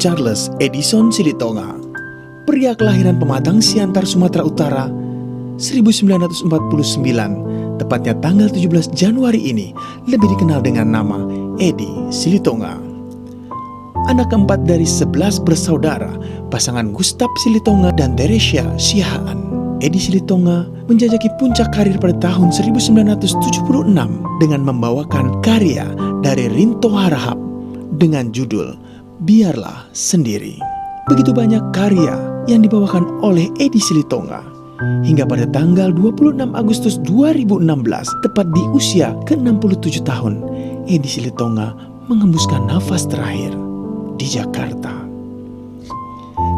Charles Edison Silitonga, pria kelahiran Pematang Siantar, Sumatera Utara, 1949, tepatnya tanggal 17 Januari ini, lebih dikenal dengan nama Edi Silitonga. Anak keempat dari 11 bersaudara, pasangan Gustav Silitonga dan Teresia Siahaan. Edi Silitonga menjajaki puncak karir pada tahun 1976 dengan membawakan karya dari Rinto Harahap dengan judul Biarlah Sendiri. Begitu banyak karya yang dibawakan oleh Edi Silitonga hingga pada tanggal 26 Agustus 2016, tepat di usia ke-67 tahun, Edi Silitonga mengembuskan nafas terakhir di Jakarta.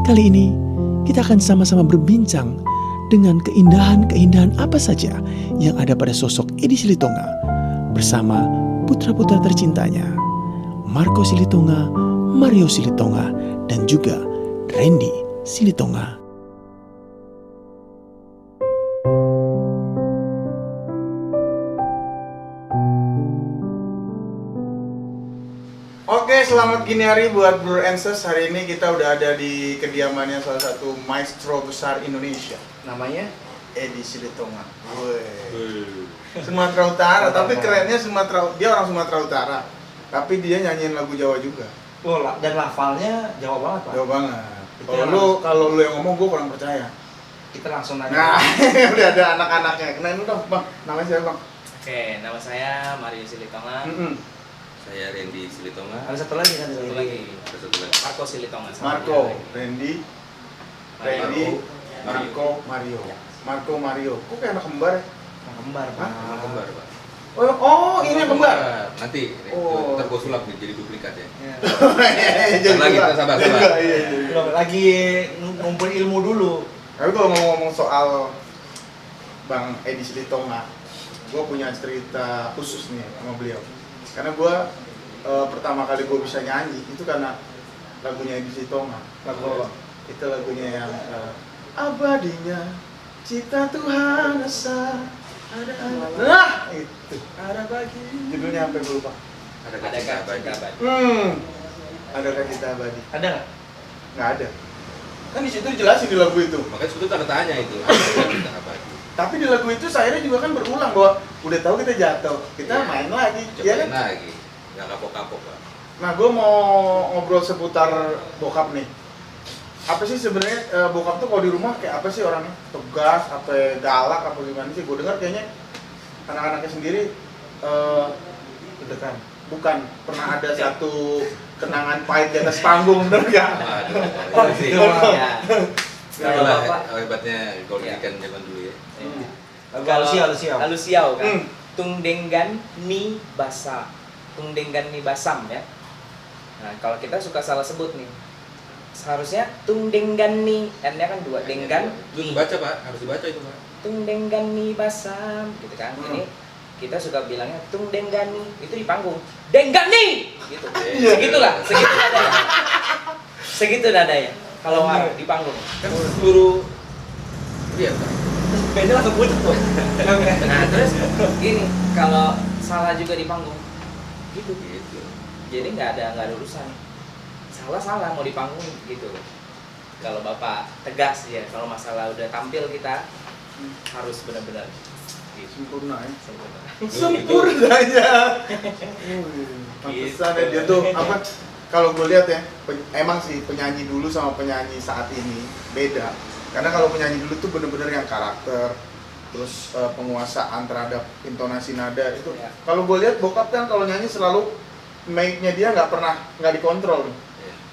Kali ini kita akan sama-sama berbincang dengan keindahan-keindahan apa saja yang ada pada sosok Edi Silitonga bersama putra-putra tercintanya, Marco Silitonga, Mario Silitonga, dan juga Randy Silitonga. Oke, selamat gini hari buat Bro and Sis. Hari ini kita udah ada di kediamannya salah satu maestro besar Indonesia. Namanya Edi Silitonga. Woi. Sumatera Utara, tapi kerennya dia orang Sumatera Utara. Tapi dia nyanyiin lagu Jawa juga. oh, dan lafalnya Jawa banget, Pak. Jawa banget. Itu Kalau lu yang ngomong gue kurang percaya. Kita langsung nanya. Nah, udah ada anak-anaknya. Kenalin lu dong, Bang. Namanya siapa, Bang? Oke, nama saya Mario Silitonga. Saya Randy Silitonga. Ada satu lagi kan? Satu lagi, Ada satu lagi. Marco Silitonga. Marco, Randy, Mario. Mario. Marco, Mario. Kok kayak anak kembar ya? Yang kembar, Pak. Anak kembar, Pak. Oh, ini yang kembar. Nanti Oh. ntar gua sulap nih jadi duplikat ya. Ya. Jadi Lagi, gua- sabar. Iya. Belum, lagi ngumpul ilmu dulu. Tapi kalau ngomong soal Bang Edi Silitonga, gue punya cerita khusus nih sama beliau. Karena gue pertama kali gue bisa nyanyi itu karena lagunya Edi Silitonga. Lagu apa? Itu lagunya yang abadinya cipta Tuhan Esa ada. Nah, itu ada bagi. Judulnya apa gue lupa. Ada Ada kata kan abadi. Adakah kita abadi? Ada nggak? Nggak ada. Kan di situ jelasin di lagu itu. Makanya sebetulnya tanda tanya itu. Ada kata abadi. Tapi di lagu itu saya juga kan berulang bahwa udah tahu kita jatuh, kita Iya. main lagi, ya Cobain kan? lagi. Nggak kapok-kapok, Pak. Nah, gue mau ngobrol seputar bokap nih. Apa sih sebenarnya bokap tuh kalau di rumah kayak apa sih orangnya? Tegas, apa galak, apa gimana sih? Gue dengar kayaknya anak-anaknya sendiri Dekat. bukan pernah ada satu kenangan pahit di atas panggung, bener gak? Waduh, itu sih. Itu mah. Ya. Kalau Itulah Bapak hebatnya kalau Iya. ikan zaman dulu ya. Lagu Alusiau. Alusiau kan. Hmm. Tungdenggan ni basa. Tungdenggan ni basam ya. Nah, kalau kita suka salah sebut nih. Seharusnya tungdenggan ni, N-nya kan dua, denggan Itu ni. dibaca, Pak. Harus dibaca itu, Pak. Tungdenggan ni basam gitu kan. Hmm. Ini kita suka bilangnya tungdenggan ni, itu di panggung. Denggan ni gitu. Iya. Segitulah, segitu nadanya. Segitu nadanya. Kalau di panggung. Kan seluruh iya, Pak. Terus bandnya langsung putus tuh. Nah, terus gini, kalau salah juga di panggung. Gitu. Gitu. Jadi nggak ada urusan. Salah mau di panggung gitu. Kalau Bapak tegas ya, kalau masalah udah tampil kita harus benar-benar gitu. Sempurna ya. Sempurna. Sempurnanya. Pantesan ya dia tuh apa? Kalau gue lihat ya, emang sih penyanyi dulu sama penyanyi saat ini beda. Karena kalau penyanyi dulu tuh bener-bener yang karakter, terus penguasaan terhadap intonasi nada itu. Ya. Kalau gue lihat bokap kan kalau nyanyi selalu mic-nya dia nggak dikontrol,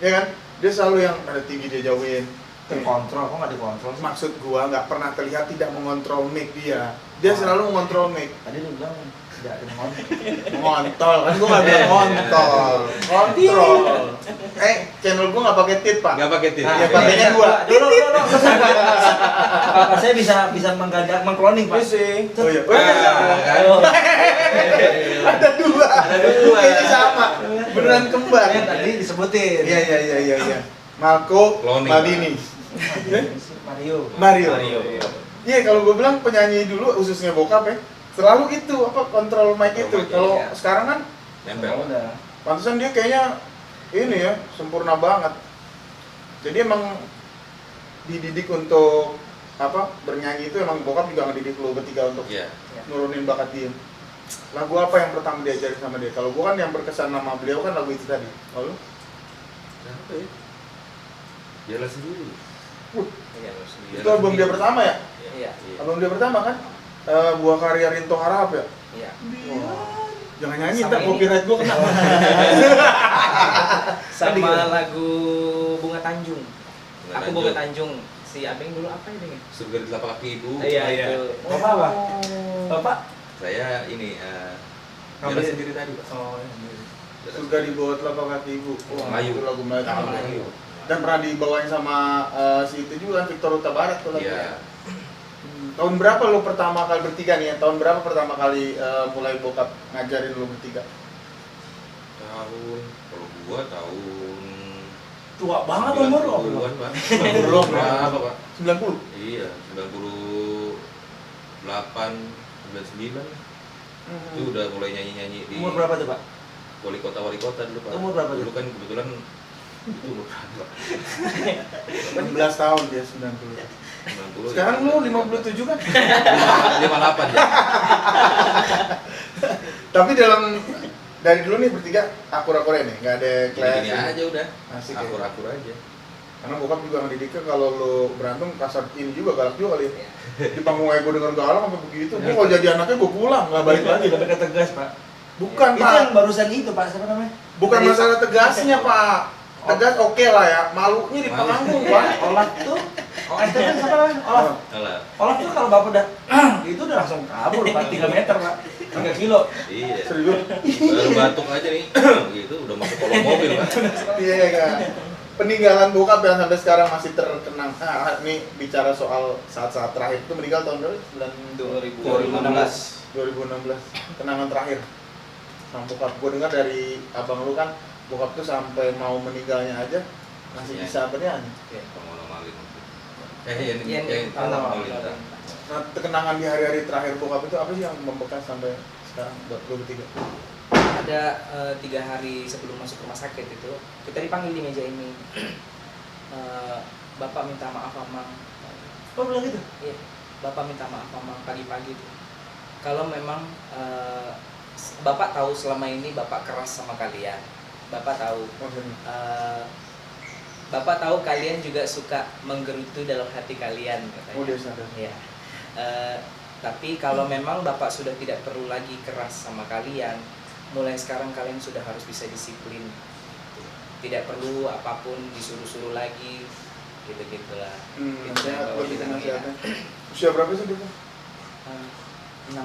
ya kan? Dia selalu yang ada tinggi dia jauhin. Terkontrol, kok nggak dikontrol sih? Maksud gua nggak pernah terlihat tidak mengontrol mic dia. Dia selalu mengontrol mic. Tadi lu bilang tidak ada ngontrol. Mengontrol kan gua nggak bilang ngontol, kontrol. Channel gua nggak pakai tit pak. Nggak pakai tit. Ya pakainya dua. Dulu. Pak, saya bisa mengkloning, Pak. Sih. Oh iya. Kan? Ada dua. Ini sama. Beneran kembar. Yang tadi disebutin. Iya. Marco Cloning, Maldini. Mario. Mario. Iya, kalau gue bilang penyanyi dulu khususnya bokap ya, selalu itu apa kontrol mic itu. Kontrol mic, Kalau iya. sekarang kan Nempel. Udah. pantesan dia kayaknya ini ya sempurna banget. Jadi emang dididik untuk apa bernyanyi itu emang bokap juga ngedidik lu bertiga untuk Iya. nurunin bakat dia. Lagu apa yang pertama diajarin sama dia? Kalau gua kan yang berkesan nama beliau kan lagu itu tadi. Lalu Kenapa ya? Jalan sendiri. Iya, harus di- itu album dia pertama ya? Iya. Album dia pertama kan? Buah karya Rinto Harahap ya? Iya. Jangan nyanyi, Sama ntar ini. copyright gua kena. Sama lagu Bunga Tanjung. Bunga Aku Tanjung. Bunga Tanjung. Si Abeng dulu apa ini? Surga di telapak kaki ibu. Iya, itu. Bapak apa? Bapak? Saya ini jalan Ngambil- sendiri tadi, Pak. Oh, Jalan Surga sendiri. di bawah telapak kaki ibu. Melayu. Itu lagu Melayu. Lagu Melayu. Dan pernah dibawain sama si itu juga kan Victor Huta Barat tuh lagu. Iya. Tahun berapa lo pertama kali bertiga nih ya? Tahun berapa pertama kali mulai bokap ngajarin lo bertiga? Tahun kalau gua tahun tua banget umur lo. 90-an, Pak. Belum. Berapa, Pak? 90? Iya, 98, 99. Itu udah mulai nyanyi-nyanyi di Umur berapa tuh, Pak? wali kota dulu, Pak. Umur berapa Dulu tuh? kan kebetulan itu umur berapa? 16 tahun dia 90. 90. Sekarang lo 57 kan? 58 ya. Tapi dari dulu nih bertiga akur-akur nih, nggak ada Gini kelas. aja udah. Asik ya. Akur-akur aja. Karena bokap juga ngedidiknya kalau lo berantem kasar ini juga galak juga kali ya. Iya. Di panggung gue denger galak sampai begitu. Gue kalau jadi anaknya gue pulang nggak balik lagi. Lebih ke tegas, Pak. Bukan Itu yang Pak, barusan itu, Pak. Siapa namanya? bukan masalah tegasnya Pak. Tegas oke lah ya, malunya di panggung Pak. Olaf tuh. Oh, itu kan siapa namanya? Olaf. Alah. Olaf tuh kalau Bapak udah itu udah langsung kabur, Pak. 3 meter, Pak. 3 kilo. Iya. Serius? Baru batuk aja nih. Gitu udah masuk kolong mobil, Pak. Iya kan. Peninggalan bokap yang sampai sekarang masih terkenang. Nah, ini bicara soal saat-saat terakhir itu meninggal tahun berapa? 2016. 2016. Kenangan terakhir sama bokap. Gue dengar dari abang lu kan, bokap tuh sampai mau meninggalnya aja masih Iya. bisa bernyanyi. Pengono malin. Iya, Yang tahu. malin. Nah, kenangan di hari-hari terakhir bokap itu apa sih yang membekas sampai sekarang buat lu bertiga? Ada 3 hari sebelum masuk rumah sakit itu kita dipanggil di meja ini. Bapak minta maaf Mamang. Oh, bilang gitu. Iya, Bapak minta maaf Mamang pagi-pagi tuh. Kalau memang Bapak tahu selama ini Bapak keras sama kalian. Bapak tahu Maksudnya? Bapak tahu kalian juga suka menggerutu dalam hati kalian katanya. Oh dia sadar. Iya. Tapi kalau memang Bapak sudah tidak perlu lagi keras sama kalian, mulai sekarang kalian sudah harus bisa disiplin. Tidak perlu apapun disuruh-suruh lagi, gitu-gitulah. Nasihat, Bapak lebih ke bilang, iya. nasihatnya. Usia berapa sih dia? 65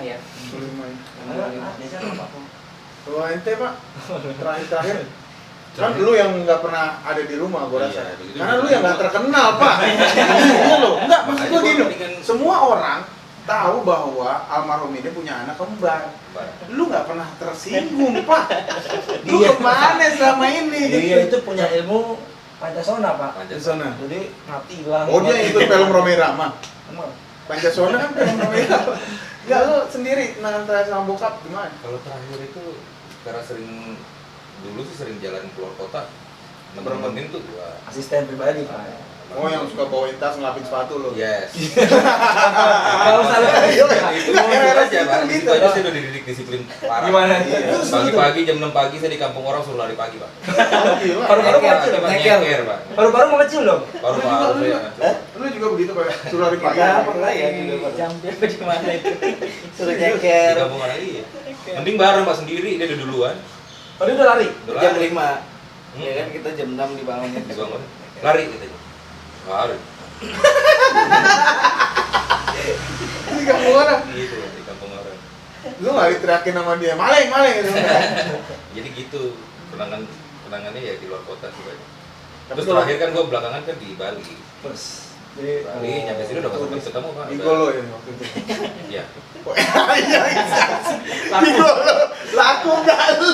ya. 25 ya. Biasanya apa? Kalau ente Pak, terakhir kan lu yang nggak pernah ada di rumah gue rasa. Iya, begitu. Karena lu yang nggak terkenal Pak. Iya lo, nggak maksud gue Makanya gini. gua mendingan- Semua orang tahu bahwa almarhum ini punya anak kembar. Lu nggak pernah tersinggung Pak. Lu Iya. kemana selama ini? Dia itu punya ilmu Pancasona, Pak. Di sana. Jadi ngatilah. Oh dia ikut film Romi Rama. Emang. Pancasona kan film Romi Rama. Enggak lu sendiri nangan terakhir sama bokap gimana? Kalau terakhir itu karena dulu sih sering jalan keluar kota, nemenin tuh gua. Asisten pribadi, Pak. Oh yang suka bawain tas ngelapin sepatu lo. Yes. Kalau salah Iya, Itu mau iya, jujur aja, Pak. gitu. Itu aja saya udah dididik disiplin parah. Gimana? Iya. Pagi-pagi jam 6 pagi saya di kampung orang suruh lari pagi, Pak. Oh, gila. Baru-baru Nyeker, kecil, Pak. nyeker. Nyeker, Pak. Baru-baru mau kecil dong. Baru-baru saya. Lu juga begitu Pak? Suruh lari pagi. Iya, pernah ya, juga pernah. Jam dia apa di mana itu? Suruh Di nyeker. kampung orang iya. Mending bareng Pak sendiri, dia udah duluan. Oh, dia udah lari. Udah Jam lari. 5. Ya kan kita jam 6 dibangunin. Dibangun. Lari katanya. Lari. Di kampung orang. Gitu di kampung orang. Lu nggak diteriakin sama dia, maling gitu. Jadi gitu kenangannya ya di luar kota sih banyak. Tapi Terus kalau- terakhir kan gue belakangan kan di Bali. Terus. Jadi Bali nyampe sini udah ketemu ketemu Pak. Di Golo ya waktu itu. Iya. Oh, iya, di Golo. Laku gak lu?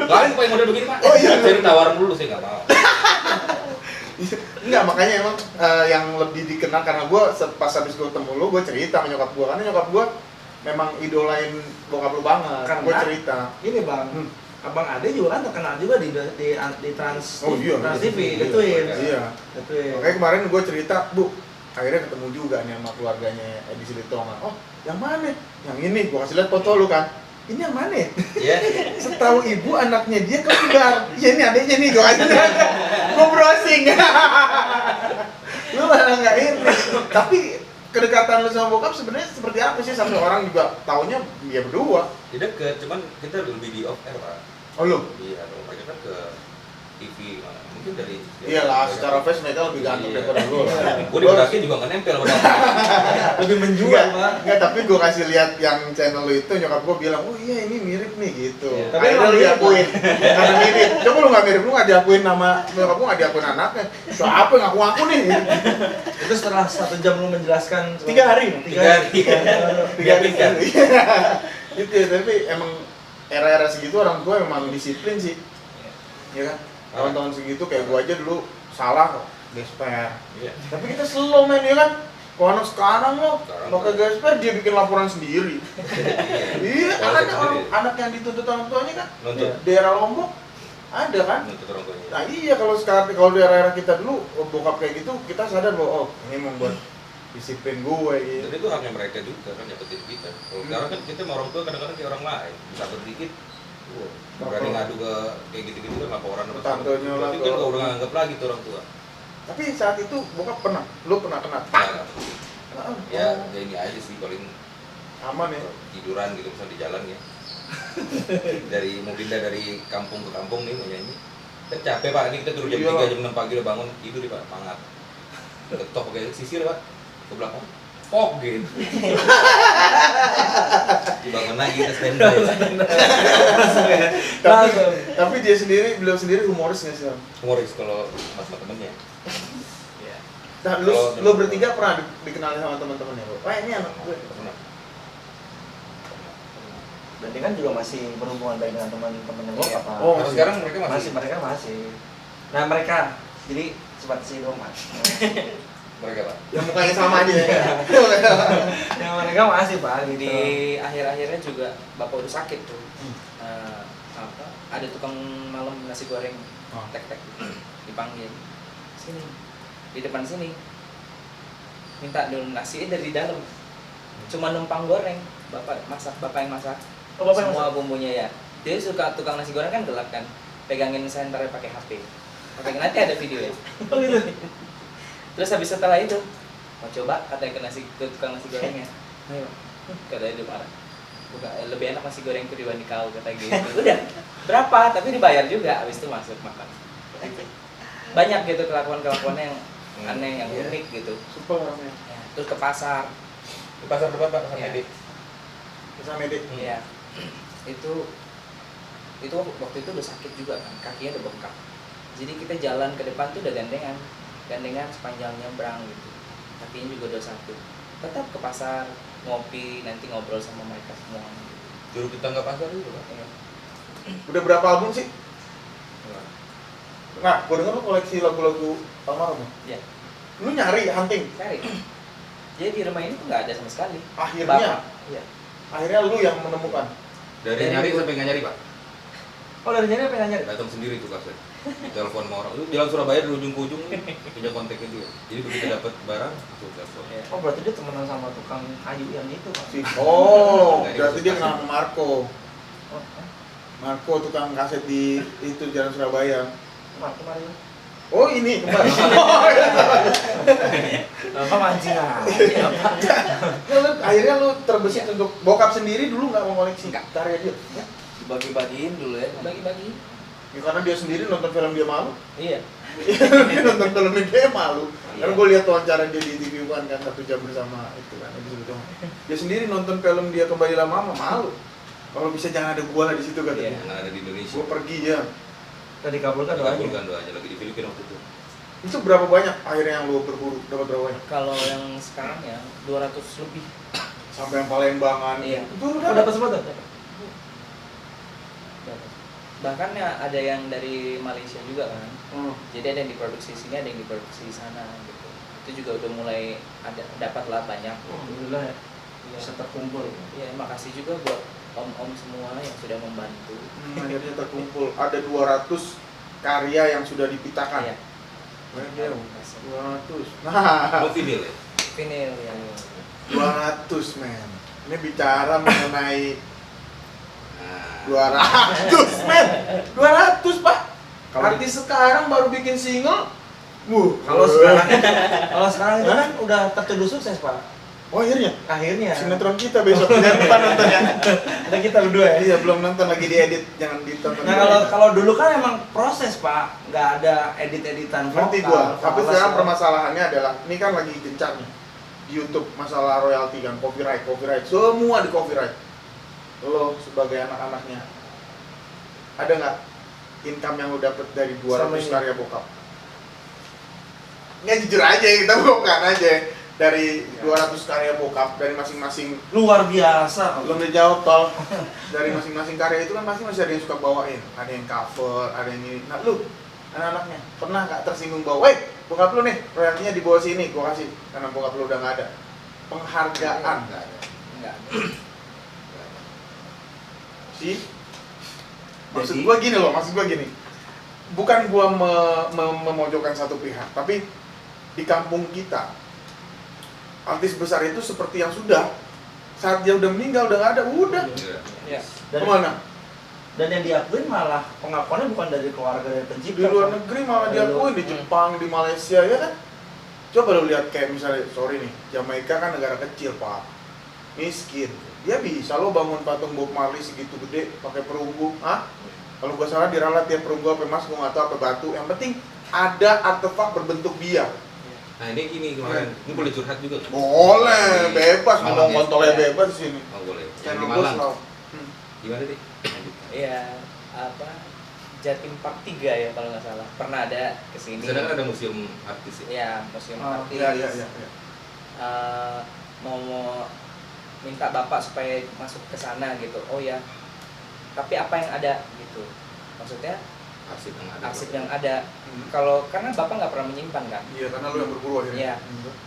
Kalian paling model begini Pak. Oh, iya. Saya ditawarin dulu saya nggak mau. Enggak, makanya emang yang lebih dikenal karena gue pas habis gue ketemu lu, gue cerita sama nyokap gue karena nyokap gue memang idolain bokap lu banget. Karena- Gue cerita. Ini Bang, Hmm. Abang Ade juga kan terkenal juga di Trans Oh iya, Trans iya, TV, iya, The Twin. Iya. The Twin. Makanya kemarin gue cerita, Bu, akhirnya ketemu juga nih sama keluarganya Edi Silitonga. Oh, yang mana? Yang ini, gue kasih lihat foto lu kan. Ini yang mana? Iya. Setahu ibu anaknya dia kembar. Iya ini adiknya nih, gue kasih lihat. Gue browsing. Lu malah nggak ini. Tapi kedekatan lu sama bokap sebenarnya seperti apa sih? Sampai orang juga taunya dia berdua. Ya deket, cuman kita lebih di off air Pak. Oh lu? Iya, kalau mereka kan ke TV mana? Mungkin dari Iyalah, secara face mereka lebih ganteng Iya. daripada lu lah. Gue di bedakin juga nggak nempel padahal. Lebih menjual, Pak. Enggak, tapi gue kasih lihat yang channel lu itu, nyokap gue bilang, oh iya ini mirip nih gitu. Iya. Tapi Akhirnya emang lu mirip, diakuin, karena mirip. Coba lu nggak mirip, lu nggak diakuin nama nyokap gue, nggak diakuin anaknya. Siapa yang ngaku-ngaku nih? Itu setelah 1 jam lu menjelaskan 3 hari. 3 hari. 3 hari kan. Gitu ya, tapi emang era-era segitu orang tua emang disiplin sih. Iya kan? Tahun-tahun segitu kayak gue aja dulu salah kok, gesper. Iya. Tapi kita slow men ya kan? Kalau anak sekarang lo Sekarang pakai gesper dia bikin laporan sendiri. Iya, Kalau ada sendiri. anak yang dituntut orang tuanya kan? Nuntut. Di daerah Lombok ada kan? Nuntut orang tuanya. Nah iya kalau sekarang kalau di era kita dulu bokap kayak gitu kita sadar bahwa oh ini membuat disiplin gue gitu. Dan itu haknya mereka juga kan nyakitin kita. Kalau sekarang kan kita sama orang tua kadang-kadang kayak orang lain, bisa sedikit, berani ngadu ke kayak gitu-gitu kan laporan apa Tantenya lah, Berarti kan tuh. gak udah nganggap lagi tuh orang tua. Tapi saat itu bokap pernah, lu pernah kena Nah, ya ini aja sih paling aman ya. tiduran gitu misal di jalan ya. Dari mau pindah dari kampung ke kampung nih mau nyanyi. Kan capek Pak, ini kita turun jam Iya, 3 jam 6 pagi udah bangun tidur di Pak, pangap. Ketok pakai sisir Pak, ke belakang. Pok gitu. Dibangun lagi kita standby. Tapi dia sendiri, beliau sendiri humoris nggak sih? Om? Humoris kalau sama temennya. Nah, Kalau- lu bertiga pernah dikenalin sama teman-temannya, Bro? Wah, ini anak gue. Pernah. Dan dia kan juga masih berhubungan baik dengan teman-temannya Iya. bokap, Pak. Oh, Kalau sekarang mereka masih mereka masih. Nah, mereka jadi seperti dong, Mas. mereka Pak. Yang mukanya sama aja ya. Ya mereka masih, Pak, gitu. Di akhir-akhirnya juga bapak udah sakit tuh. Ada tukang malam nasi goreng Oh. tek-tek dipanggil sini di depan sini minta donasi dari dalam cuma numpang goreng bapak yang masak Oh, bapak yang semua bumbunya ya dia suka tukang nasi goreng kan gelap kan pegangin senternya pakai HP nanti ada video ya Oh, gitu. terus habis setelah itu mau coba katanya ke tukang nasi gorengnya ayo katanya dia marah bukan lebih enak nasi goreng itu dibanding kau kata gitu udah berapa tapi dibayar juga habis itu masuk makan banyak gitu kelakuan yang aneh yang Iya. unik gitu Super orangnya. ya, terus ke pasar Di pasar depan Pak, pasar Iya. Medik. Bisa medik. ya itu waktu itu udah sakit juga kan kakinya udah bengkak jadi kita jalan ke depan tuh udah gandengan sepanjang nyebrang gitu kakinya juga udah sakit tetap ke pasar ngopi nanti ngobrol sama mereka semua gitu. Juru tetangga pasar itu Pak. Ya. Udah berapa album sih? Nah, gue denger lu koleksi lagu-lagu almarhum. Ya, Lu nyari, hunting. cari. Jadi di rumah ini tuh nggak ada sama sekali. Akhirnya, Bapak, iya. akhirnya lu yang menemukan. Dari Dari nyari gua- sampai nggak nyari Pak. Oh, dari sini apa yang nyari? Datang sendiri tuh kaset. Telepon sama orang. Itu jalan Surabaya dari ujung ke ujung punya kontaknya dia. Jadi begitu dapat barang langsung telepon. Iya. Oh, berarti dia temenan sama tukang kayu yang itu, Pak. Oh, Dari berarti dia Bekasi. kenal sama Marco. Oh, Marco tukang kaset di itu Jalan Surabaya. kemarin. Oh ini kembali. Apa mancing aja, Pak? Ya, akhirnya lu terbesit untuk bokap sendiri dulu nggak mau koleksi karya dia. Ya? Dibagi-bagiin dulu ya. Bagi-bagi. Ya, karena dia sendiri nonton film dia malu. Iya. Dia nonton film dia malu. Karena gue lihat wawancara dia di TV kan 1 jam bersama itu kan itu sebetulnya. Dia sendiri nonton film dia Kembalilah Mama malu. Kalau bisa jangan ada gua lah di situ kata Iya. dia. Yang ada di Indonesia. Gua pergi ya. Tadi kabulkan doanya. Dikabulkan doanya lagi di Filipina waktu itu. Itu berapa banyak akhirnya yang lu berburu dapat berapa banyak? Kalau yang sekarang ya 200 lebih. Sampai yang Palembang. Iya. Itu lu Oh, dapat. dapat semua tuh? Bahkan ya ada yang dari Malaysia juga kan. Hmm. Jadi ada yang diproduksi di sini, ada yang diproduksi di sana gitu. Itu juga udah mulai ada dapat lah banyak. Alhamdulillah ya. Bisa terkumpul. Ya makasih juga buat om-om semua yang sudah membantu. Akhirnya terkumpul ada 200 karya yang sudah dipitakan. Iya. Waduh, 200. Nah, Lo vinyl ya? Vinyl yang 200 men. Ini bicara mengenai Nah, 200 men. 200 Pak. Kalau- Artis sekarang baru bikin single. Kalau sekarang itu kan udah tertuduh sukses, Pak. Oh akhirnya Akhirnya. sinetron kita besok jangan lupa nonton ya. Ada kita berdua ya. Iya belum nonton lagi diedit, jangan ditonton. Nah kalau dulu kan emang proses, Pak, nggak ada edit-editan Ngerti vokal. gua. Tapi falas, sekarang ya. permasalahannya adalah ini kan lagi gencarnya di YouTube masalah royalti kan, copyright, semua di copyright. Lo sebagai anak-anaknya ada nggak income yang lo dapet dari 200 Selama ini. karya bokap? Nggak jujur aja kita bukan aja dari 200 karya bokap dari masing-masing. Luar biasa. Belum dijawab tol. Dari masing-masing karya itu kan pasti masih ada yang suka bawain, ada yang cover, ada yang ini. Nah lu anak-anaknya pernah nggak tersinggung bahwa, weh bokap lu nih royaltinya di bawah sini gua kasih karena bokap lu udah nggak ada penghargaan. nggak ada. enggak. Sih maksud Jadi- gua gini loh, maksud gua gini, bukan gua memojokkan satu pihak, tapi di kampung kita artis besar itu seperti yang sudah saat dia udah meninggal udah nggak ada, udah Iya. Ya. Dan, kemana? dan yang diakuin malah pengakuannya bukan dari keluarga dari pencipta. Di luar Pak. negeri malah Di diakuin, luar- di Jepang, di Malaysia ya kan. Coba lo lihat kayak misalnya, sorry nih, Jamaika kan negara kecil Pak, miskin. Dia bisa lo bangun patung Bob Marley segitu gede pakai perunggu, ah? Kalau gua salah diralat dia perunggu apa emas, gua nggak tahu apa batu. Yang penting ada artefak berbentuk dia. Nah ini kemarin, ini boleh curhat juga nggak? Boleh, Di bebas Malang ngomong ya? kontolnya bebas di sini. Oh boleh. Yang Channel di gua Malang. selalu. Gimana deh? Iya, apa Jatim Park 3 ya kalau nggak salah. Pernah ada kesini. Sedangkan ada museum artis ya. Ya, museum Oh, artis. Iya, iya, iya. Mau minta bapak supaya masuk ke sana gitu. Oh ya. Tapi apa yang ada gitu? Maksudnya Arsip yang ada. arsip yang ada. Kalau karena bapak nggak pernah menyimpan kan. Iya, karena lu yang berburu akhirnya. Iya.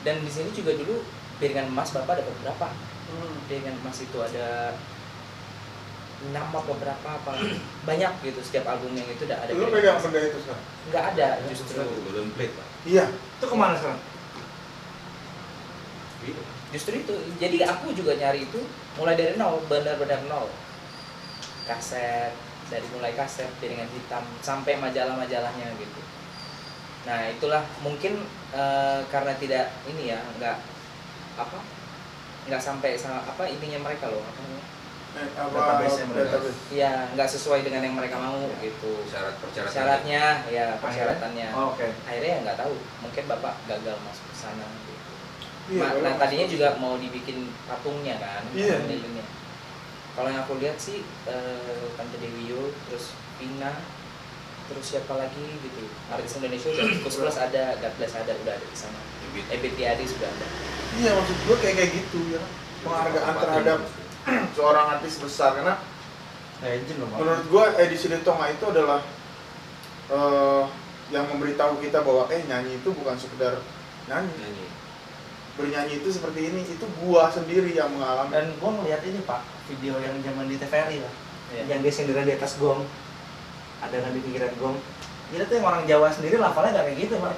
Dan di sini juga dulu piringan emas bapak dapat berapa? Hmm. Piringan emas itu ada 6 apa berapa apa banyak gitu, setiap album yang itu udah ada. Lu piringan pegang emas. benda itu sekarang? Nggak ada justru. Golden plate pak. Iya. Itu kemana sekarang? Iya. Justru itu. Jadi aku juga nyari itu mulai dari nol, benar-benar nol. Kaset, dari mulai kaset piringan hitam sampai majalah-majalahnya gitu. Nah itulah mungkin karena tidak ini ya, nggak sampai sama apa intinya mereka loh, apa namanya? Database-nya mereka. Database. Iya, nggak sesuai dengan yang mereka mau gitu. Persyaratan. Syaratnya, ya persyaratannya. Oh, oke. Akhirnya ya nggak tahu, mungkin bapak gagal masuk ke sana gitu. Iya, Nah kalau tadinya masuk. juga mau dibikin patungnya kan, Iya. patung lilinnya. Kalau yang aku lihat sih Tante Dewi Yul, terus Pina, terus siapa lagi gitu. Artis Indonesia udah Kus Plus ada, God Bless ada, udah ada di sana. Ebit Yadi sudah ada. Iya, maksud gua kayak gitu ya. Penghargaan terhadap seorang artis besar karena Legend loh, Pak. menurut gua edisi Tonga itu adalah yang memberitahu kita bahwa nyanyi itu bukan sekedar nyanyi. Nyanyi. Bernyanyi itu seperti ini, itu gua sendiri yang mengalami. Dan gue ngeliat ini Pak, video yang zaman di TVRI lah, Iya. yang dia sendirian di atas gong, ada yang di pinggiran gong. Jadi tuh yang orang Jawa sendiri lafalnya gak kayak gitu Pak.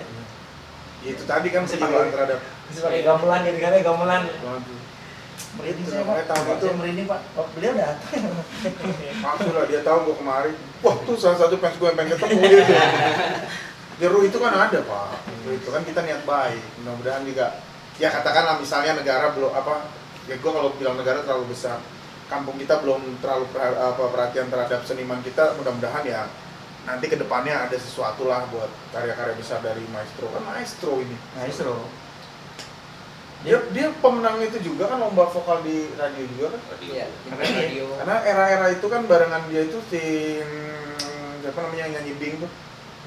Ya, itu tadi kan Masih penjiwaan pakai- terhadap Masih pakai gamelan, jadi katanya gamelan. Waduh. Merinding Itu saya Pak, namanya tahu Bapak itu. saya merinding Pak. Oh, beliau datang. Maksud lah dia tahu gua kemarin. Wah, tuh salah satu fans gua yang pengen ketemu gitu. Jeru itu kan ada, Pak. Itu kan kita niat baik. Mudah-mudahan juga ya katakanlah misalnya negara belum ya gua kalau bilang negara terlalu besar. Kampung kita belum terlalu perhatian terhadap seniman kita, mudah-mudahan ya nanti kedepannya ada sesuatu lah buat karya-karya besar dari maestro. Kan maestro ini. Maestro. Dia pemenang itu juga kan lomba vokal di radio juga kan. Radio. Iya, Karena di dia- radio. Karena era-era itu kan barengan dia itu si siapa namanya yang nyanyi Bing tuh,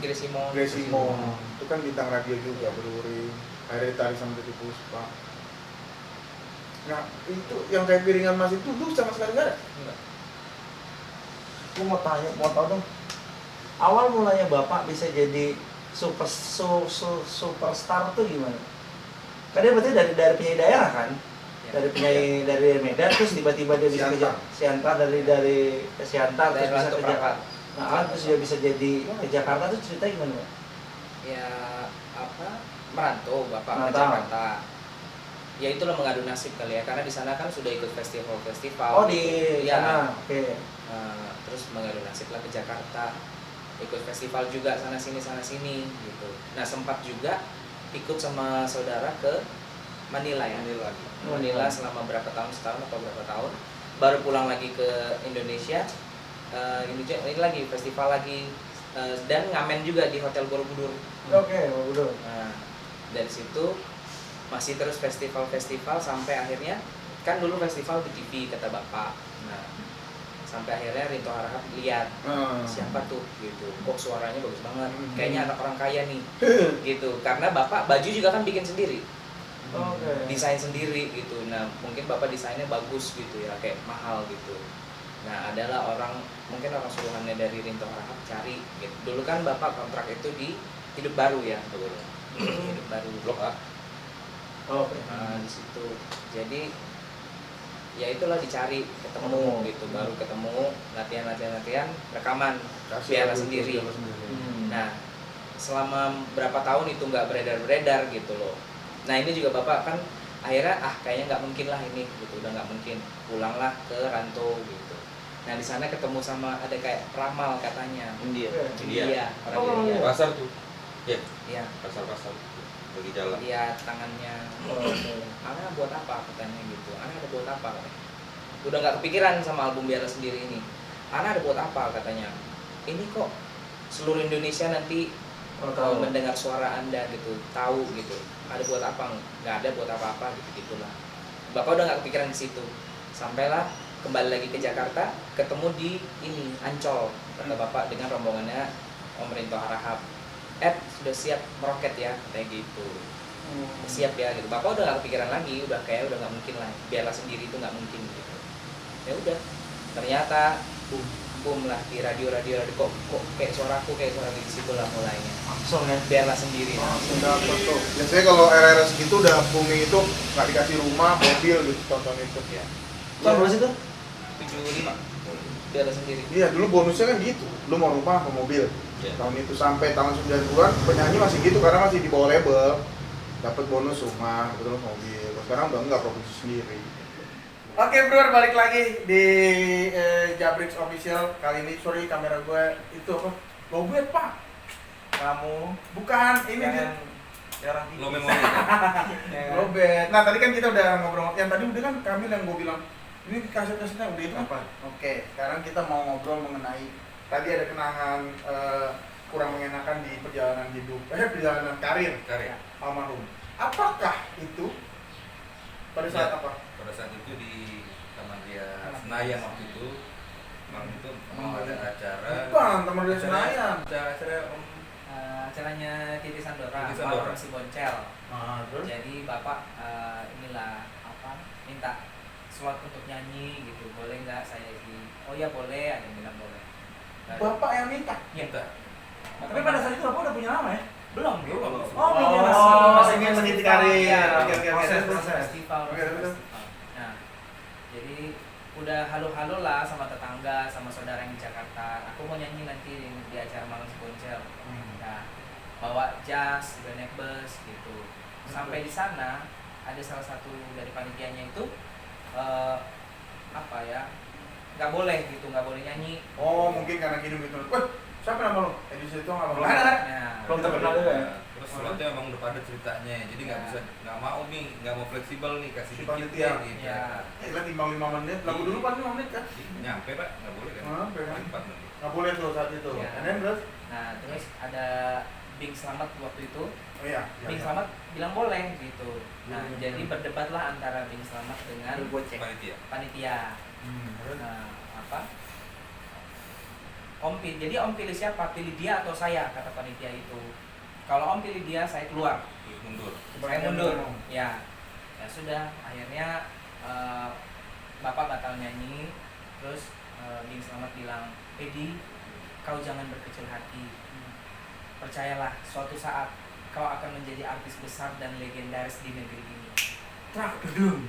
Grace Simon. Grace Simon. Itu kan bintang radio juga, beruring. Akhirnya ditarik sama Titi Puspa. Nah, itu yang kayak piringan emas itu lu sama sekali nggak ada. Enggak. Gue mau tanya, mau tahu dong. Awal mulanya Bapak bisa jadi superstar tuh gimana? Kan dia berarti dari penyanyi daerah kan? Ya. dari penyanyi dari Medan terus tiba-tiba dia bisa ke Siantar dari Siantar terus Dari bisa Ranto ke Prapat. Jakarta. Nah, terus dia bisa jadi ke Jakarta tuh ceritanya gimana, Pak? Ya apa merantau bapak ke Merantau. Jakarta. Ya itulah mengadu nasib kali ya, karena di sana kan sudah ikut festival-festival. Oh, di ya. sana. Oke. Terus mengadu nasib lah ke Jakarta, ikut festival juga sana sini gitu. Nah sempat juga ikut sama saudara ke Manila ya. Manila selama berapa tahun, setahun atau berapa tahun, baru pulang lagi ke Indonesia. Ini lagi festival lagi, dan ngamen juga di Hotel Borobudur. Oke, udah. Nah, dari situ masih terus festival-festival sampai akhirnya kan dulu festival di TV kata bapak. Nah, sampai akhirnya Rinto Harahap lihat siapa tuh gitu, kok suaranya bagus banget, kayaknya anak orang kaya nih gitu. Karena bapak baju juga kan bikin sendiri, Oke. desain sendiri gitu. Nah mungkin bapak desainnya bagus gitu ya, kayak mahal gitu. Nah adalah mungkin orang suruhannya dari Rinto Harahap cari gitu. Dulu kan bapak kontrak itu di Hidup Baru ya, Hidup Baru Blok A. Oke. di situ. Jadi ya itulah dicari, ketemu gitu, baru ketemu, latihan rekaman piala sendiri. Nah selama berapa tahun itu nggak beredar gitu loh. Nah ini juga bapak kan akhirnya kayaknya nggak mungkin lah ini gitu, udah nggak mungkin, pulanglah ke Ranto gitu. Nah di sana ketemu sama ada kayak peramal katanya. India, orang India. Pasar tuh. Ya, Iya, pasar-pasar bagi jalan. lihat tangannya. Ana buat apa katanya gitu. Ana ada buat apa katanya. Udah nggak kepikiran sama album Biara Sendiri ini. Ana ada buat apa katanya. Ini kok seluruh Indonesia nanti mendengar suara Anda gitu, tahu gitu. Ada buat apa? Nggak ada buat apa-apa gitu gitulah. Bapak udah nggak kepikiran di situ. Sampailah kembali lagi ke Jakarta, ketemu di ini Ancol kata bapak dengan rombongannya Om Rinto Harahap. Sudah siap meroket ya kayak gitu. Siap ya gitu. Bapak udah gak kepikiran lagi, udah nggak mungkin lah, Biarlah Sendiri itu nggak mungkin gitu. Ya udah, ternyata boom lah di radio kok kayak suaraku kayak suara di situ lah mulainya. Langsung ya. Biarlah Sendiri. Sudah tuh. Biasanya kalau era-era segitu udah booming itu nggak dikasih rumah, mobil gitu tonton itu. Ya. Tahun berapa sih tuh? 75. Biarlah Sendiri. Iya, dulu bonusnya kan gitu. Lu mau rumah apa mobil. Iya. Tahun itu sampai tahun 90-an penyanyi masih gitu karena masih di bawah label. Dapat bonus rumah, terus mobil. Sekarang udah enggak produksi sendiri. Oke, bro, balik lagi di Jabrix Official. Kali ini sorry kamera gue itu apa? Lobet, Pak. Kamu bukan ini dia. Jarang Lo memori kan? Lobet. Nah, tadi kan kita udah ngobrol. Yang tadi udah kan Kamil yang gue bilang ini kaset-kasetnya udah itu apa? Oke, sekarang kita mau ngobrol mengenai tadi ada kenangan kurang mengenakan di perjalanan hidup, perjalanan karir Karya. almarhum. Apakah itu pada saat apa? Pada saat itu di Taman Ria Senayan waktu itu, malam itu mau ada acara. Bukan, Taman Ria Senayan. Acara Acaranya Titi Sandora, Titi Sandora. Malam Si Boncel. Terus? Jadi bapak inilah minta slot untuk nyanyi gitu, boleh nggak saya isi? Oh ya boleh, ada yang bilang boleh. Bapak yang minta. Minta. Tapi pada saat itu Bapak udah punya nama ya? belum. Oh, belum ya, masih ingin meniti karir. Oke, proses. Festival. Oke, terus. Nah, jadi udah halo-halo lah sama tetangga, sama saudara yang di Jakarta. Aku mau nyanyi nanti di acara Malam Si Boncel. Nah, bawa jas, udah naik bus gitu. Sampai di sana ada salah satu dari panitianya itu nggak boleh nyanyi. Oh, mungkin karena hidup itu. Wah, siapa nama lo? Edisi itu nggak mau. Nah, Belum terkenal juga ya? Terus slotnya emang udah pada ceritanya, jadi nggak mau nih, nggak mau fleksibel nih, kasih Si dikit panitia. deh, gitu. ya. Lah timbang 5 menit. Lagu dulu kan 5 menit kan? Nyampe pak, nggak boleh kan? Nyampe, kan? 4 menit. Nggak boleh tuh saat itu. Ya. And then terus? Nah, terus ada Bing Slamet waktu itu. Oh iya. Bing Slamet bilang boleh gitu. Nah, Hmm. jadi berdebatlah antara Bing Slamet dengan Panitia. panitia. Terus? Nah, jadi Om pilih siapa? Pilih dia atau saya, kata panitia itu. Kalau Om pilih dia, saya keluar. Mundur. Saya mundur. Ya sudah. Akhirnya Bapak batal nyanyi. Terus Bing Slamet bilang, Edi, kau jangan berkecil hati. Percayalah, suatu saat kau akan menjadi artis besar dan legendaris di negeri ini. trak gedung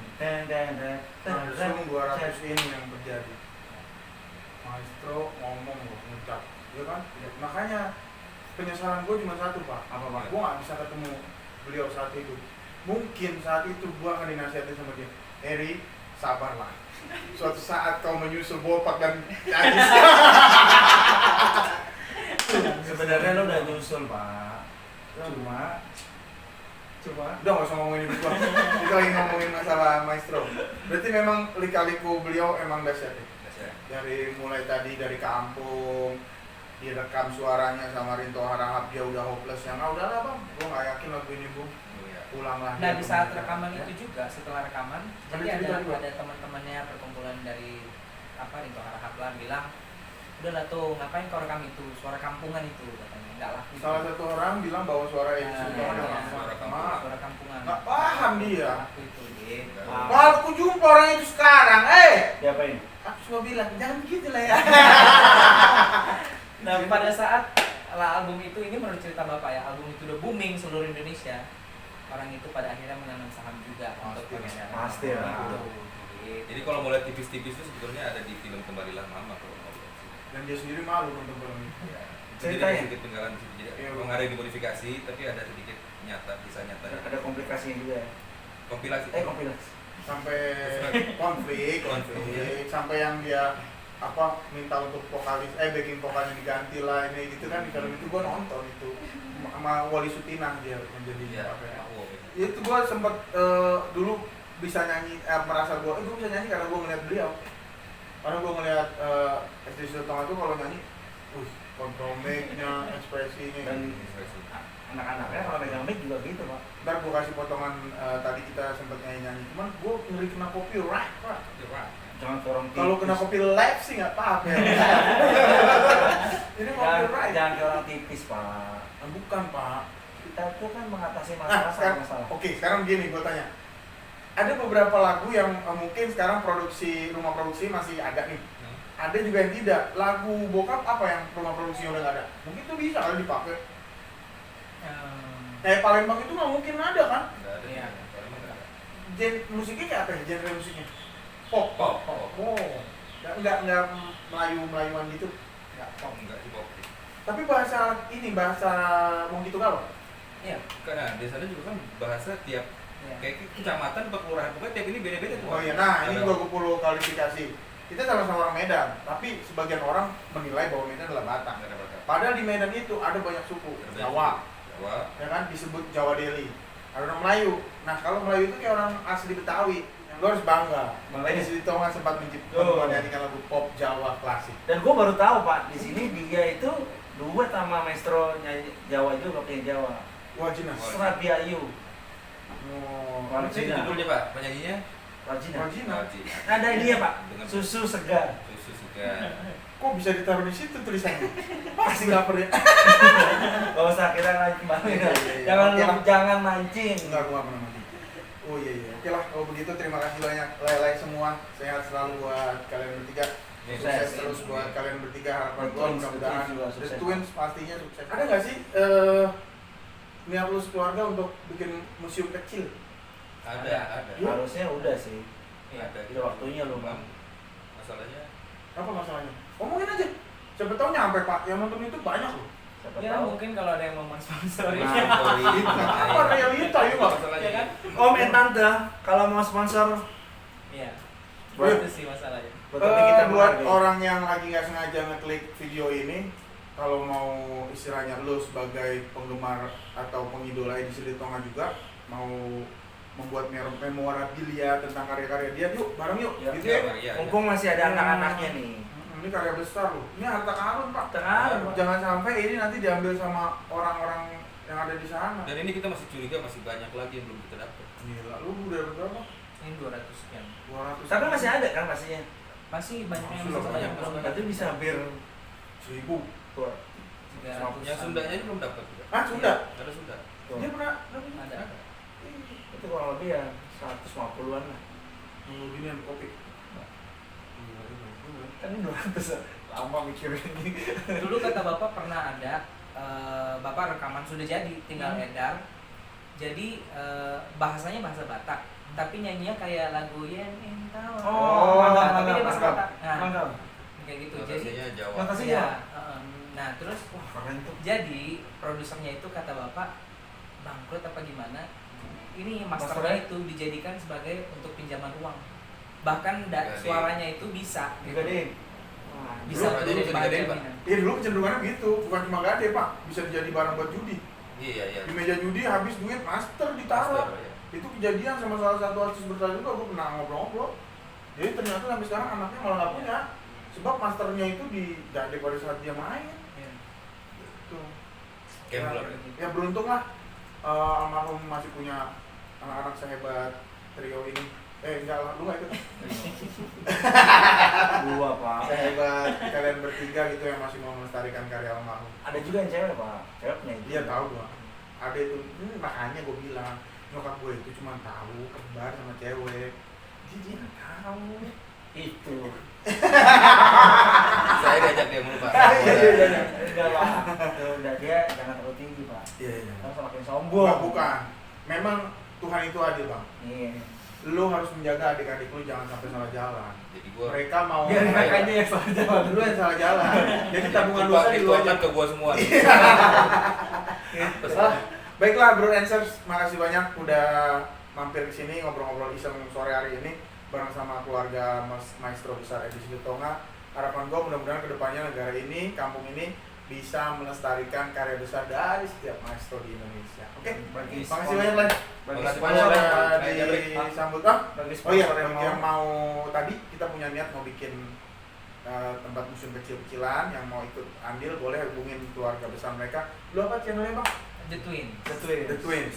langsung 200 ini yang terjadi. Maestro ngomong loh, ngucap, ya kan? Makanya penyesalan gue cuma satu pak. Apa, Pak? Gue nggak bisa ketemu beliau saat itu. Mungkin saat itu gue akan dinasihatin sama dia, Eri, sabarlah. Suatu saat kau menyusul bopak dan najis. Sebenarnya lo udah nyusul Pak, cuma Udah nggak usah ngomongin itu Pak. Kita lagi ngomongin masalah Maestro. Berarti memang lika-liku beliau emang dahsyat ya? Dari mulai tadi dari kampung, direkam suaranya sama Rinto Harahap, dia udah hopeless. Yang udahlah bang, gue nggak yakin lagu ini bu. Ulanglah. Nah di saat dia rekaman ya. itu juga, setelah rekaman, Ada jadi cerita juga? ada teman-temannya perkumpulan dari Rinto Harahap lah bilang, udahlah tuh ngapain kau rekam itu, suara kampungan itu katanya, nggak laku. Salah satu orang bilang bahwa suara Edi Sutomo Nah, adalah suara Mak, suara kampungan. nggak paham dia. Laku itu gitu. Malah aku jumpa orang itu sekarang, diapain? aku cuma bilang jangan begitu lah ya. Nah pada saat album itu, ini menurut cerita bapak ya, album itu udah booming seluruh Indonesia, orang itu pada akhirnya menanam saham juga untuk pengedaran Pasti album lah. itu. Gitu. Jadi kalau mau lihat tipis-tipis itu sebetulnya ada di film Kembalilah Mama kalau mau lihat. Dan dia sendiri malu nonton film itu. Ya. Jadi Ceritanya? ada sedikit penggalan di situ. Jadi Iya, memang ada yang dimodifikasi, tapi ada sedikit nyata, kisah nyata. Ada komplikasinya juga ya. Kompilasi. Kompilasi. Sampai konflik, sampai yang dia minta untuk vokalis backing vokalnya diganti lah ini gitu kan. Di film itu gua nonton itu sama Wali Sutinah dia menjadi Iya. apa ya. Aku. Itu gua sempet dulu bisa nyanyi, merasa gua bisa nyanyi karena gua ngeliat beliau. Karena gua ngeliat Edi Sutomo itu kalau nyanyi, kontrol mic-nya, ekspresinya. Dan anak-anaknya kalau megang mic juga gitu Pak. Ntar gue kasih potongan tadi kita sempet nyanyi-nyanyi, cuman gue ngeri kena copyright pak. Jangan corong tipis. Kalau kena copyright sih nggak apa-apa ya. Ini copyright. Jangan corong tipis Pak. Bukan pak. Kita tuh kan mengatasi Nah, masalah sama sekarang, masalah. oke, sekarang gini gue tanya. Ada beberapa lagu yang mungkin sekarang rumah produksi masih ada nih. Ada juga yang tidak. Lagu bokap apa yang rumah produksinya udah nggak ada? Mungkin tuh bisa kali dipakai. Palembang itu nggak mungkin ada kan? Enggak ada. Iya. Palembang enggak ada. Musiknya kayak apa ya? Genre musiknya? Pop. Pop. Oh. Nggak Melayu-Melayuan gitu. Enggak pop, enggak hip hop. Tapi bahasa mau gitu kalau? Iya. Karena di sana juga kan bahasa tiap Iya. kayak kecamatan atau kelurahan pokoknya tiap ini beda-beda tuh. Oh iya, nah ini gua perlu klarifikasi. Kita sama-sama orang Medan, tapi sebagian orang menilai bahwa Medan adalah Batak. Enggak ada bakat. Padahal di Medan itu ada banyak suku, Jawa, Jawa. ya kan disebut Jawa Deli. Ada orang Melayu. Nah kalau Melayu itu kayak orang asli Betawi, yang lo harus bangga. Makanya- Edi Sutomo sempat Oh. menyanyikan lagu pop Jawa klasik. Dan gue baru tahu Pak, di sini dia itu duet sama maestro nyanyi Jawa juga, penyanyi Jawa. Wah jelas. Serabiayu. Oh, Wajib. Ini judulnya Pak, penyanyinya Rajina. Wajina. Ada ini ya Pak, Dengan susu segar. susu segar. Kok bisa ditaruh di situ tulisannya? Pasti nggak pernah. Gak usah kita lagi kembali. Iya, iya. Jangan Oke lah. jangan mancing. Enggak, gua nggak pernah mati. Oh iya. Oke lah, kalau begitu terima kasih banyak lelai semua. Sehat selalu buat kalian bertiga. Sukses terus buat kalian bertiga. Harapan The gua Twins, mudah-mudahan The Twins juga The sukses. Twins pastinya sukses. Ada nggak sih niat lu sekeluarga untuk bikin museum kecil? Ada. Harusnya udah sih. Ada. Udah waktunya lu Bang. Masalahnya Apa masalahnya? Omongin aja. Siapa tahu nyampe pak yang nonton itu banyak loh. Siapa Ya tahu. mungkin kalau ada yang mau sponsori. Apa realita ya pak? Ya kan? Om and Tante, kalau mau sponsor Iya. Buat- Itu sih masalahnya. tapi kita buat menghargai. orang yang lagi nggak sengaja ngeklik video ini, kalau mau istilahnya lu sebagai penggemar atau pengidola Edi Sutomo juga mau membuat memorabilia tentang karya-karya dia, yuk bareng yuk, Ya, gitu ya. Iya. Mumpung masih ada anak-anaknya nih. Ini karya besar loh, ini harta karun pak. Karun, Pak. Jangan sampai ini nanti diambil sama orang-orang yang ada di sana. Dan ini kita masih curiga masih banyak lagi yang belum kita dapat. Gila, lu udah berapa? Ini 200 sekian. 200. Tapi masih ada kan pastinya. Masih banyak yang Masih masih banyak, belum masih Berarti bisa hampir 1000. tuh. 300. Yang Sundanya ini belum dapat juga. Ah sudah. Ada Sunda. Dia pernah Ada. Itu kurang lebih ya 150-an lah. mau ginian kopi. Kan ini 200 lama mikirin ini. Dulu kata bapak pernah ada, bapak rekaman sudah jadi, tinggal edar. Jadi bahasanya bahasa Batak, tapi nyanyinya kayak lagu Yen Entau. Mantap, tapi dia bahasa mantap. Batak. Nah, Mantap. kayak gitu. Jadi Notasinya Jawa. Notasi ya, Jawa. nah terus Wah, keren tuh. jadi produsernya itu kata bapak bangkrut apa gimana? Ini Masternya? masternya itu dijadikan sebagai untuk pinjaman uang. Bahkan Digadein. suaranya itu bisa Digadein. bisa Dulu jadi jadi bahan digadein, Pak. jaminan. Iya dulu kecenderungannya gitu, bukan cuma gade pak, bisa jadi barang buat judi. Iya, iya. Di meja judi habis duit master ditaruh. Master, ya. Itu kejadian sama salah satu artis bertajuk juga, gue pernah ngobrol-ngobrol. Jadi ternyata sampai sekarang anaknya malah nggak punya, sebab masternya itu digade pada saat dia main. Iya. Gitu. Gambler. Ya beruntung lah, almarhum masih punya anak-anak sehebat trio ini. Enggak lah, lu nggak ikut. Gua, Pak. Sehebat kalian bertiga gitu yang masih mau melestarikan karya almarhum. Ada juga yang cewek, Pak. Cewek punya itu. Dia tahu gua. Ada itu, makanya gua bilang nyokap gue itu cuma tahu kembar sama cewek. Dia nggak tahu. Itu. Saya diajak dia mulu, Pak. Iya. Enggak, Pak. Tuh, udah dia jangan terlalu tinggi, Pak. Iya. Karena semakin Bukan, sombong. bukan. Memang Tuhan itu adil bang. Iya. Lu harus menjaga adik-adik lu jangan sampai salah jalan. Jadi gua Mereka mau Biar mereka aja yang salah jalan. lu yang salah jalan. Jadi tabungan dosa di lu aja. dituangkan ke gua semua. Ah, baiklah bro answers, makasih banyak udah mampir ke sini ngobrol-ngobrol iseng sore hari ini bareng sama keluarga Maestro Besar Edisi Tonga. Harapan gue mudah-mudahan kedepannya negara ini, kampung ini bisa melestarikan karya besar dari setiap maestro di Indonesia. Oke, makasih banyak lah. Bagi Makasih sponsor banyak, yang Pak. Disambut ah. bagi Oh iya, sponsor bagi yang mau tadi kita punya niat mau bikin tempat museum kecil-kecilan, yang mau ikut andil boleh hubungin keluarga besar mereka. Lu apa channelnya bang? The Twin. The Twins.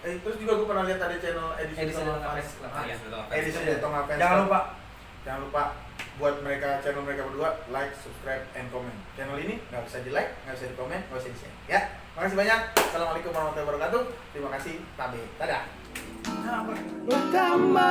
Terus juga gue pernah lihat ada channel Edisi Tonga Tonga Fans. Fans Club. Ah, iya, sudah tahu. Edisi Tonga Fans. Jangan lupa buat mereka channel mereka berdua like, subscribe, and comment. Channel ini nggak bisa di like, nggak bisa di komen, nggak bisa di share. Ya, makasih banyak. Assalamualaikum warahmatullahi wabarakatuh. Terima kasih. Tabe. Dadah. Utama